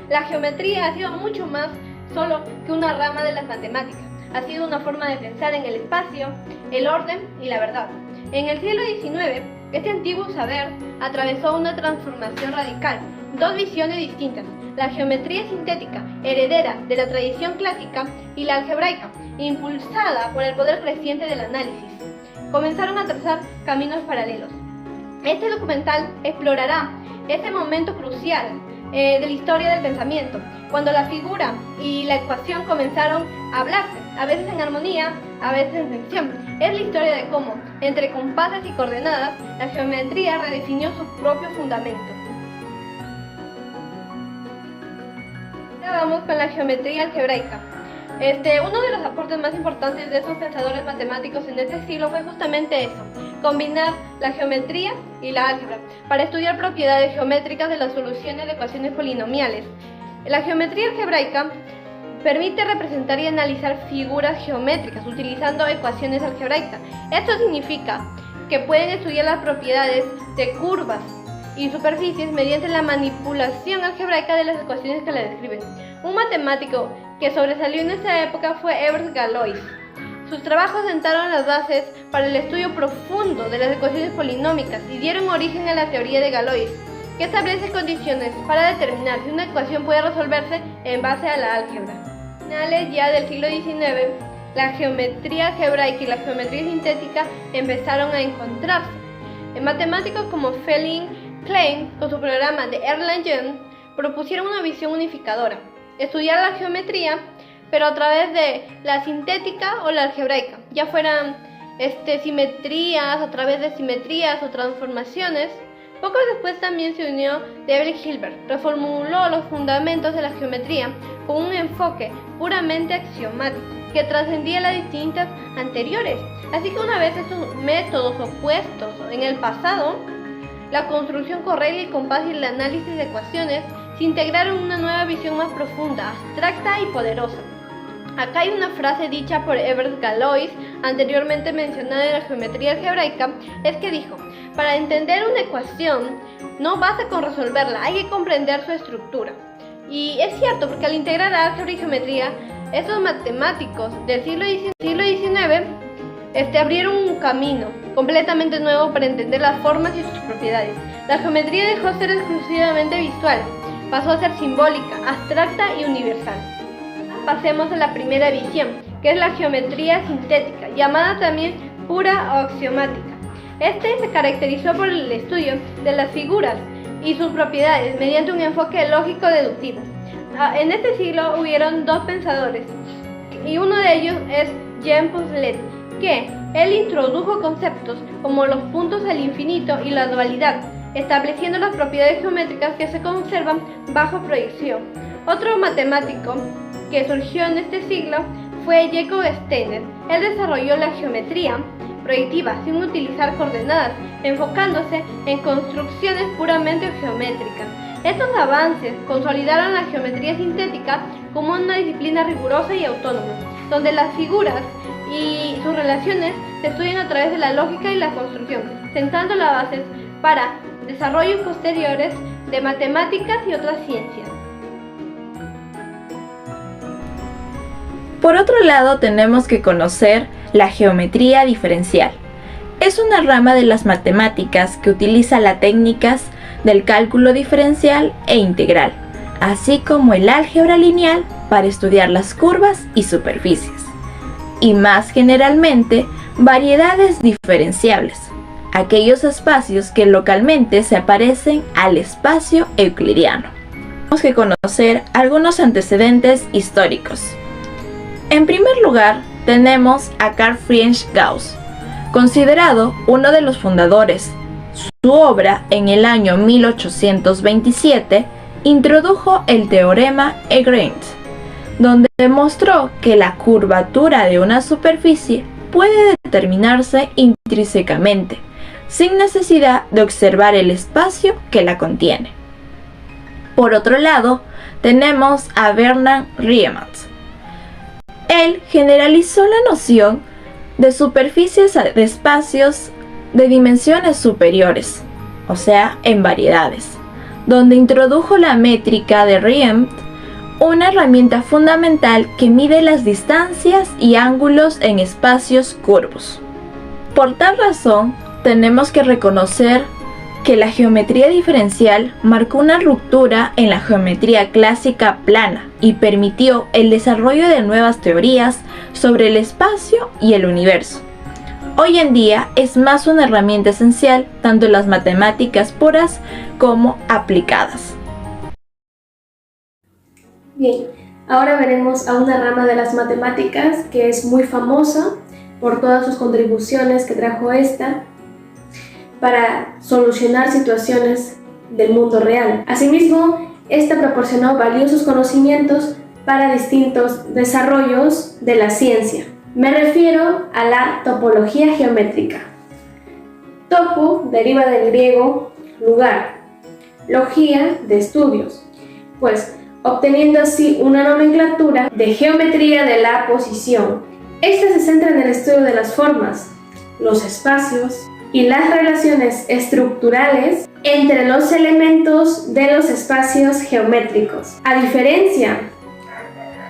La geometría ha sido mucho más solo que una rama de las matemáticas. Ha sido una forma de pensar en el espacio, el orden y la verdad. En el siglo XIX, este antiguo saber atravesó una transformación radical, dos visiones distintas: la geometría sintética, heredera de la tradición clásica, y la algebraica, impulsada por el poder creciente del análisis. Comenzaron a trazar caminos paralelos. Este documental explorará este momento crucial de la historia del pensamiento, cuando la figura y la ecuación comenzaron a hablarse, a veces en armonía, a veces en tensión. Es la historia de cómo, entre compases y coordenadas, la geometría redefinió su propio fundamento. Ahora vamos con la geometría algebraica. Uno de los aportes más importantes de esos pensadores matemáticos en este siglo fue justamente eso: combinar la geometría y la álgebra para estudiar propiedades geométricas de las soluciones de ecuaciones polinomiales. La geometría algebraica permite representar y analizar figuras geométricas utilizando ecuaciones algebraicas. Esto significa que pueden estudiar las propiedades de curvas y superficies mediante la manipulación algebraica de las ecuaciones que la describen. Un matemático que sobresalió en esta época fue Evert Galois. Sus trabajos sentaron las bases para el estudio profundo de las ecuaciones polinómicas y dieron origen a la teoría de Galois, que establece condiciones para determinar si una ecuación puede resolverse en base a la álgebra. A finales ya del siglo XIX, la geometría algebraica y la geometría sintética empezaron a encontrarse. Matemáticos como Felix Klein, con su programa de Erlangen, propusieron una visión unificadora: estudiar la geometría, pero a través de la sintética o la algebraica, ya fueran simetrías, a través de simetrías o transformaciones. Poco después también se unió David Hilbert, reformuló los fundamentos de la geometría con un enfoque puramente axiomático que trascendía las distintas anteriores. Así que una vez estos métodos opuestos en el pasado, la construcción correcta y compás y el análisis de ecuaciones, se integraron en una nueva visión más profunda, abstracta y poderosa. Acá hay una frase dicha por Evert Galois, anteriormente mencionada en la geometría algebraica, es que dijo: para entender una ecuación no basta con resolverla, hay que comprender su estructura. Y es cierto, porque al integrar álgebra y geometría, estos matemáticos del siglo XIX abrieron un camino completamente nuevo para entender las formas y sus propiedades. La geometría dejó de ser exclusivamente visual, pasó a ser simbólica, abstracta y universal. Pasemos a la primera visión, que es la geometría sintética, llamada también pura o axiomática. Se caracterizó por el estudio de las figuras y sus propiedades mediante un enfoque lógico-deductivo. En este siglo hubieron dos pensadores, y uno de ellos es Jean Poncelet, que él introdujo conceptos como los puntos del infinito y la dualidad, estableciendo las propiedades geométricas que se conservan bajo proyección. Otro matemático que surgió en este siglo fue Jacob Steiner. Él desarrolló la geometría proyectiva sin utilizar coordenadas, enfocándose en construcciones puramente geométricas. Estos avances consolidaron la geometría sintética como una disciplina rigurosa y autónoma, donde las figuras y sus relaciones se estudian a través de la lógica y la construcción, sentando las bases para desarrollos posteriores de matemáticas y otras ciencias. Por otro lado, tenemos que conocer la geometría diferencial. Es una rama de las matemáticas que utiliza las técnicas del cálculo diferencial e integral, así como el álgebra lineal para estudiar las curvas y superficies, y más generalmente, variedades diferenciables, aquellos espacios que localmente se parecen al espacio euclidiano. Tenemos que conocer algunos antecedentes históricos. En primer lugar, tenemos a Carl Friedrich Gauss, considerado uno de los fundadores. Su obra, en el año 1827, introdujo el teorema Lagrange, donde demostró que la curvatura de una superficie puede determinarse intrínsecamente, sin necesidad de observar el espacio que la contiene. Por otro lado, tenemos a Bernard Riemann. Él generalizó la noción de superficies de espacios de dimensiones superiores, o sea, en variedades, donde introdujo la métrica de Riemann, una herramienta fundamental que mide las distancias y ángulos en espacios curvos. Por tal razón, tenemos que reconocer que la geometría diferencial marcó una ruptura en la geometría clásica plana y permitió el desarrollo de nuevas teorías sobre el espacio y el universo. Hoy en día es más una herramienta esencial tanto en las matemáticas puras como aplicadas. Bien, ahora veremos a una rama de las matemáticas que es muy famosa por todas sus contribuciones que trajo esta para solucionar situaciones del mundo real. Asimismo, esta proporcionó valiosos conocimientos para distintos desarrollos de la ciencia. Me refiero a la topología geométrica. Topo deriva del griego lugar, logía de estudios, pues obteniendo así una nomenclatura de geometría de la posición. Esta se centra en el estudio de las formas, los espacios y las relaciones estructurales entre los elementos de los espacios geométricos. A diferencia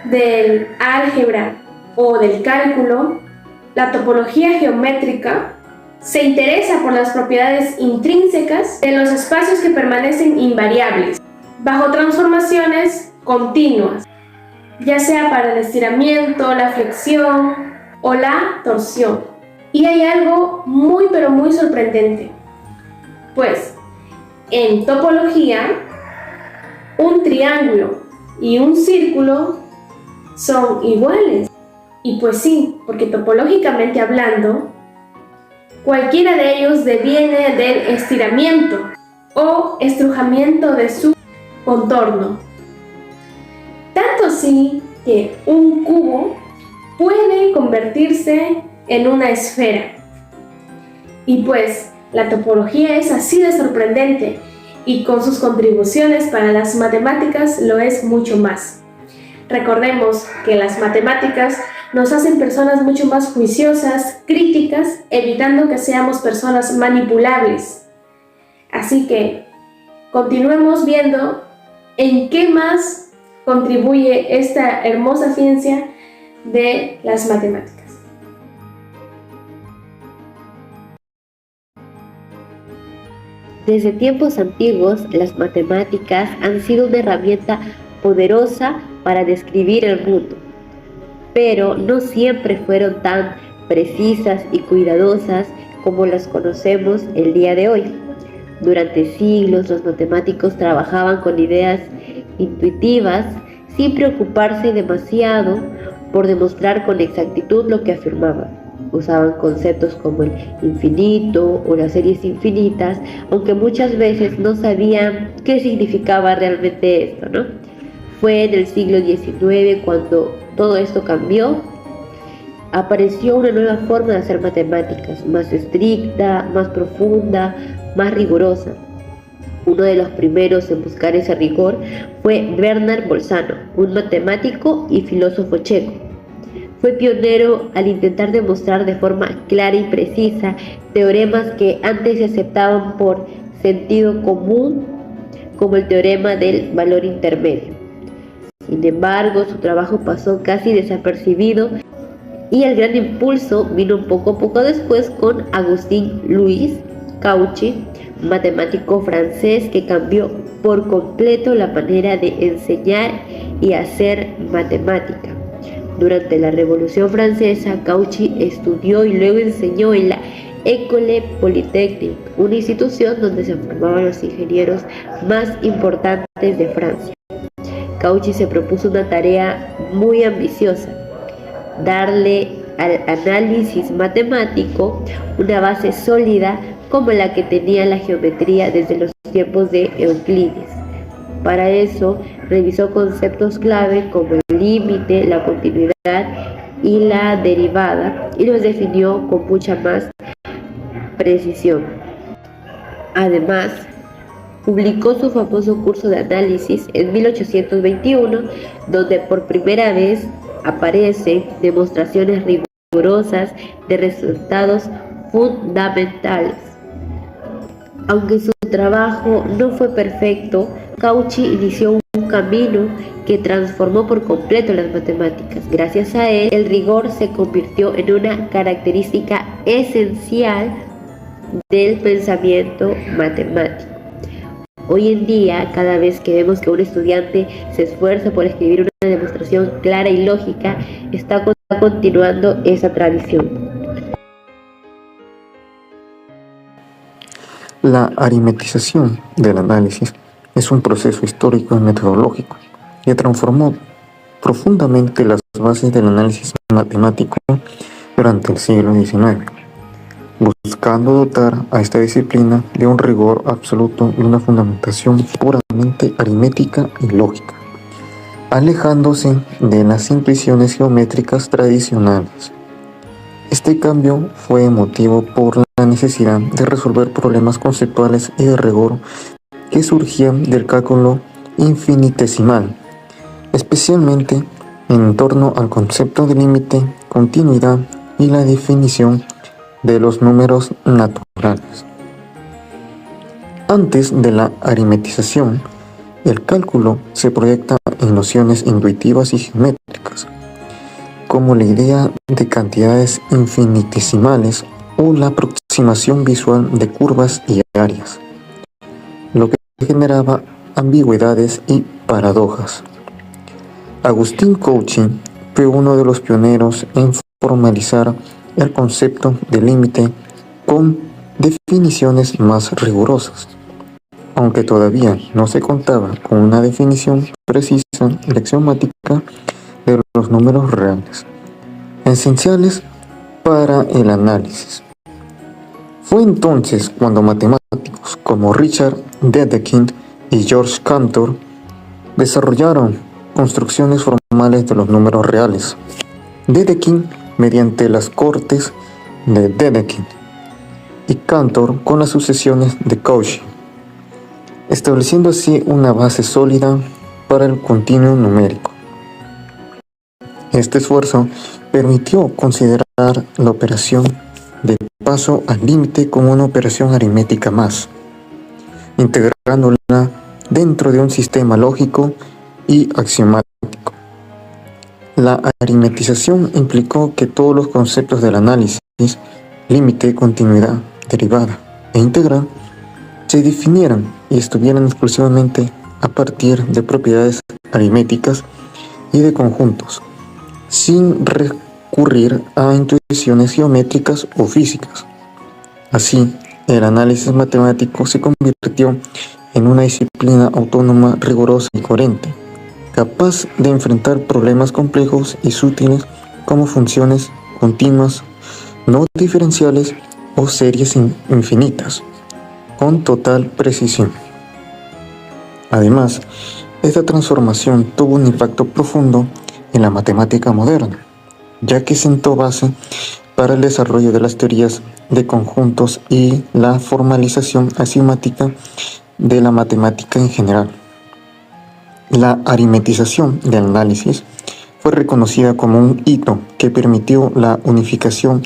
del álgebra o del cálculo, la topología geométrica se interesa por las propiedades intrínsecas de los espacios que permanecen invariables, bajo transformaciones continuas, ya sea para el estiramiento, la flexión o la torsión. Y hay algo muy pero muy sorprendente, pues en topología un triángulo y un círculo son iguales. Y pues sí, porque topológicamente hablando, cualquiera de ellos deviene del estiramiento o estrujamiento de su contorno. Tanto así que un cubo puede convertirse en una esfera. Y pues la topología es así de sorprendente y con sus contribuciones para las matemáticas lo es mucho más. Recordemos que las matemáticas nos hacen personas mucho más juiciosas, críticas, evitando que seamos personas manipulables. Así que continuemos viendo en qué más contribuye esta hermosa ciencia de las matemáticas. Desde tiempos antiguos, las matemáticas han sido una herramienta poderosa para describir el mundo, pero no siempre fueron tan precisas y cuidadosas como las conocemos el día de hoy. Durante siglos, los matemáticos trabajaban con ideas intuitivas sin preocuparse demasiado por demostrar con exactitud lo que afirmaban. Usaban conceptos como el infinito o las series infinitas, aunque muchas veces no sabían qué significaba realmente esto, ¿no? Fue en el siglo XIX cuando todo esto cambió. Apareció una nueva forma de hacer matemáticas, más estricta, más profunda, más rigurosa. Uno de los primeros en buscar ese rigor fue Bernard Bolzano, un matemático y filósofo checo. Fue pionero al intentar demostrar de forma clara y precisa teoremas que antes se aceptaban por sentido común, como el teorema del valor intermedio. Sin embargo, su trabajo pasó casi desapercibido y el gran impulso vino poco a poco después con Agustín-Louis Cauchy, matemático francés que cambió por completo la manera de enseñar y hacer matemática. Durante la Revolución Francesa, Cauchy estudió y luego enseñó en la École Polytechnique, una institución donde se formaban los ingenieros más importantes de Francia. Cauchy se propuso una tarea muy ambiciosa: darle al análisis matemático una base sólida como la que tenía la geometría desde los tiempos de Euclides. Para eso, revisó conceptos clave como el límite, la continuidad y la derivada, y los definió con mucha más precisión. Además, publicó su famoso curso de análisis en 1821, donde por primera vez aparecen demostraciones rigurosas de resultados fundamentales. Aunque sus trabajo no fue perfecto, Cauchy inició un camino que transformó por completo las matemáticas. Gracias a él, el rigor se convirtió en una característica esencial del pensamiento matemático. Hoy en día, cada vez que vemos que un estudiante se esfuerza por escribir una demostración clara y lógica, está continuando esa tradición. La aritmetización del análisis es un proceso histórico y metodológico que transformó profundamente las bases del análisis matemático durante el siglo XIX, buscando dotar a esta disciplina de un rigor absoluto y una fundamentación puramente aritmética y lógica, alejándose de las implicaciones geométricas tradicionales. Este cambio fue motivo por la necesidad de resolver problemas conceptuales y de rigor que surgían del cálculo infinitesimal, especialmente en torno al concepto de límite, continuidad y la definición de los números naturales. Antes de la aritmetización, el cálculo se proyecta en nociones intuitivas y geométricas, como la idea de cantidades infinitesimales o la aproximación visual de curvas y áreas, lo que generaba ambigüedades y paradojas. Agustín Cauchy fue uno de los pioneros en formalizar el concepto de límite con definiciones más rigurosas, aunque todavía no se contaba con una definición precisa y axiomática de los números reales, esenciales para el análisis. Fue entonces cuando matemáticos como Richard Dedekind y George Cantor desarrollaron construcciones formales de los números reales. Dedekind mediante las cortes de Dedekind y Cantor con las sucesiones de Cauchy, estableciendo así una base sólida para el continuo numérico. Este esfuerzo permitió considerar la operación de paso al límite como una operación aritmética más, integrándola dentro de un sistema lógico y axiomático. La aritmetización implicó que todos los conceptos del análisis, límite, continuidad, derivada e integral, se definieran y estuvieran exclusivamente a partir de propiedades aritméticas y de conjuntos, sin recurrir a intuiciones geométricas o físicas. Así, el análisis matemático se convirtió en una disciplina autónoma, rigurosa y coherente, capaz de enfrentar problemas complejos y sutiles como funciones continuas, no diferenciales o series infinitas, con total precisión. Además, esta transformación tuvo un impacto profundo en la matemática moderna, ya que sentó base para el desarrollo de las teorías de conjuntos y la formalización axiomática de la matemática en general. La aritmetización del análisis fue reconocida como un hito que permitió la unificación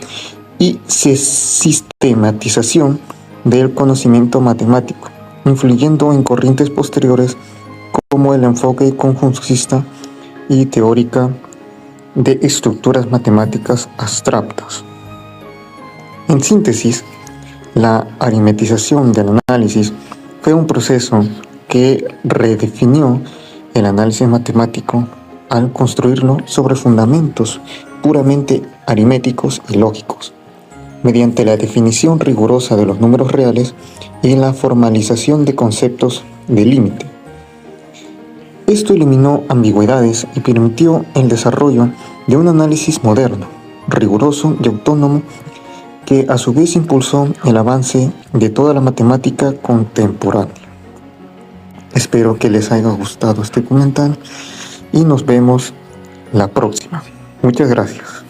y sistematización del conocimiento matemático, influyendo en corrientes posteriores como el enfoque conjuntivista y teórica de estructuras matemáticas abstractas. En síntesis, la aritmetización del análisis fue un proceso que redefinió el análisis matemático al construirlo sobre fundamentos puramente aritméticos y lógicos, mediante la definición rigurosa de los números reales y la formalización de conceptos de límite. Esto eliminó ambigüedades y permitió el desarrollo de un análisis moderno, riguroso y autónomo, que a su vez impulsó el avance de toda la matemática contemporánea. Espero que les haya gustado este documental y nos vemos la próxima. Muchas gracias.